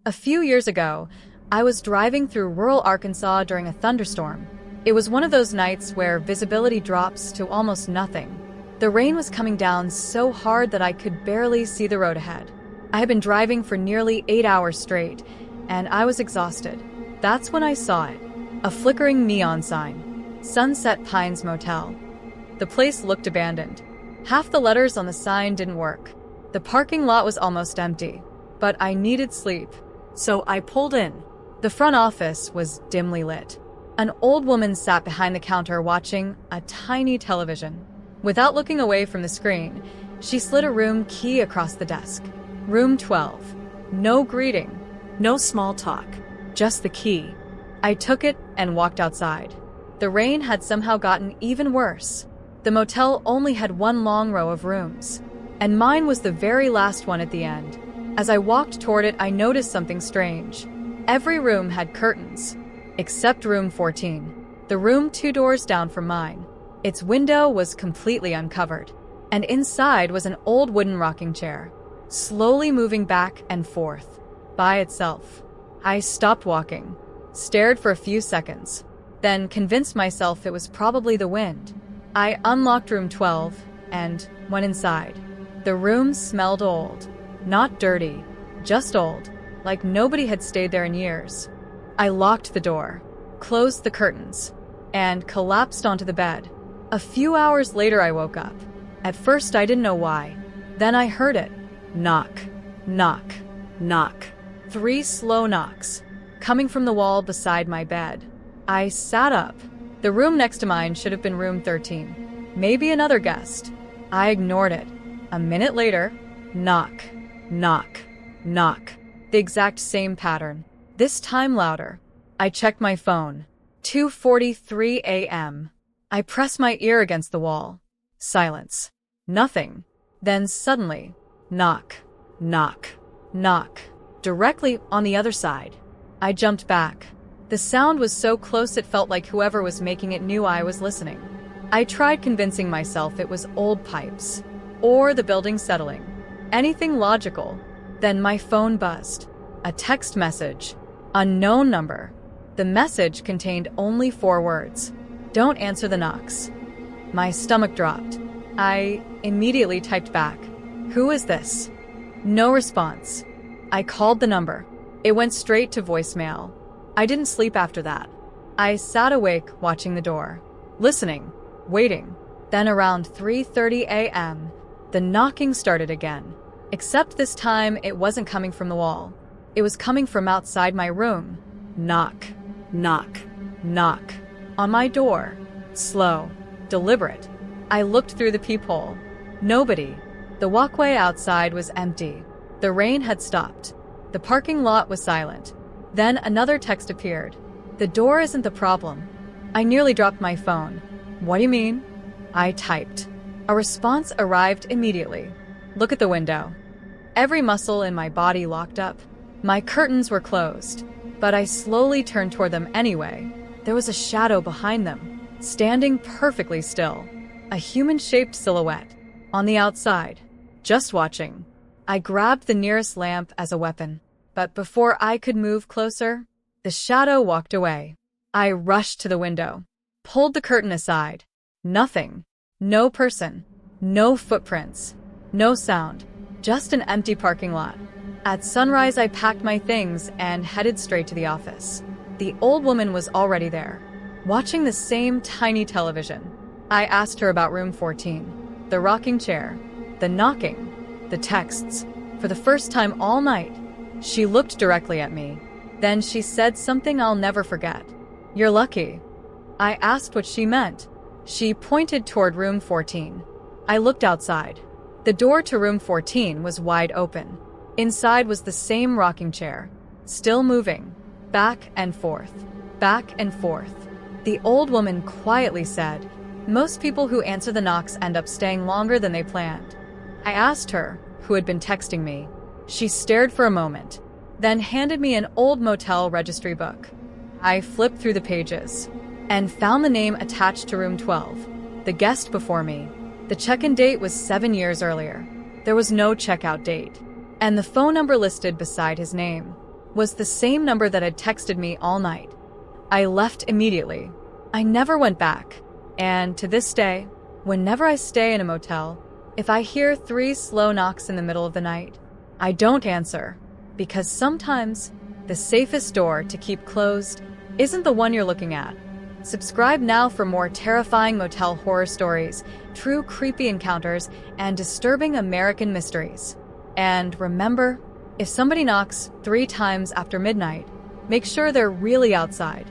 A few years ago, I was driving through rural Arkansas during a thunderstorm. It was one of those nights where visibility drops to almost nothing. The rain was coming down so hard that I could barely see the road ahead. I had been driving for nearly 8 hours straight, and I was exhausted. That's when I saw it. A flickering neon sign. Sunset Pines Motel. The place looked abandoned. Half the letters on the sign didn't work. The parking lot was almost empty, but I needed sleep, so I pulled in. The front office was dimly lit. An old woman sat behind the counter watching a tiny television. Without looking away from the screen, she slid a room key across the desk. Room 12. No greeting, no small talk, just the key. I took it and walked outside. The rain had somehow gotten even worse. The motel only had one long row of rooms, and mine was the very last one at the end. As I walked toward it, I noticed something strange. Every room had curtains, except room 14, the room 2 doors down from mine. Its window was completely uncovered, and inside was an old wooden rocking chair, slowly moving back and forth by itself. I stopped walking, stared for a few seconds, then convinced myself it was probably the wind. I unlocked room 12 and went inside. The room smelled old, not dirty, just old, like nobody had stayed there in years. I locked the door, closed the curtains, and collapsed onto the bed. A few hours later, I woke up. At first, I didn't know why. Then I heard it. Knock, knock, knock. 3 slow knocks, coming from the wall beside my bed. I sat up. The room next to mine should have been room 13. Maybe another guest. I ignored it. A minute later, knock, knock, knock. The exact same pattern, this time louder. I checked my phone. 2:43 a.m. I pressed my ear against the wall. Silence. Nothing. Then suddenly, knock, knock, knock, directly on the other side. I jumped back. The sound was so close it felt like whoever was making it knew I was listening. I tried convincing myself it was old pipes, or the building settling. Anything logical. Then my phone buzzed. A text message. Unknown number. The message contained only 4 words. Don't answer the knocks. My stomach dropped. I immediately typed back. Who is this? No response. I called the number. It went straight to voicemail. I didn't sleep after that. I sat awake watching the door, listening, waiting. Then around 3:30 a.m., the knocking started again. Except this time, it wasn't coming from the wall. It was coming from outside my room. Knock, knock, knock. On my door. Slow, deliberate. I looked through the peephole. Nobody. The walkway outside was empty. The rain had stopped. The parking lot was silent. Then another text appeared. The door isn't the problem. I nearly dropped my phone. What do you mean? I typed. A response arrived immediately. Look at the window. Every muscle in my body locked up. My curtains were closed, but I slowly turned toward them anyway. There was a shadow behind them, standing perfectly still. A human-shaped silhouette. On the outside. Just watching. I grabbed the nearest lamp as a weapon, but before I could move closer, the shadow walked away. I rushed to the window, pulled the curtain aside. Nothing. No person. No footprints. No sound. Just an empty parking lot. At sunrise, I packed my things and headed straight to the office. The old woman was already there, watching the same tiny television. I asked her about room 14, the rocking chair, the knocking, the texts. For the first time all night, she looked directly at me. Then she said something I'll never forget. You're lucky. I asked what she meant. She pointed toward room 14. I looked outside. The door to room 14 was wide open. Inside was the same rocking chair, still moving, back and forth, back and forth. The old woman quietly said, "Most people who answer the knocks end up staying longer than they planned." I asked her, who had been texting me. She stared for a moment, then handed me an old motel registry book. I flipped through the pages and found the name attached to room 12, the guest before me. The check-in date was 7 years earlier. There was no checkout date, and the phone number listed beside his name. was the same number that had texted me all night. I left immediately. I never went back. And to this day, whenever I stay in a motel, if I hear 3 slow knocks in the middle of the night, I don't answer, because sometimes the safest door to keep closed isn't the one you're looking at. Subscribe now for more terrifying motel horror stories, true creepy encounters, and disturbing American mysteries. And remember, if somebody knocks 3 times after midnight, make sure they're really outside.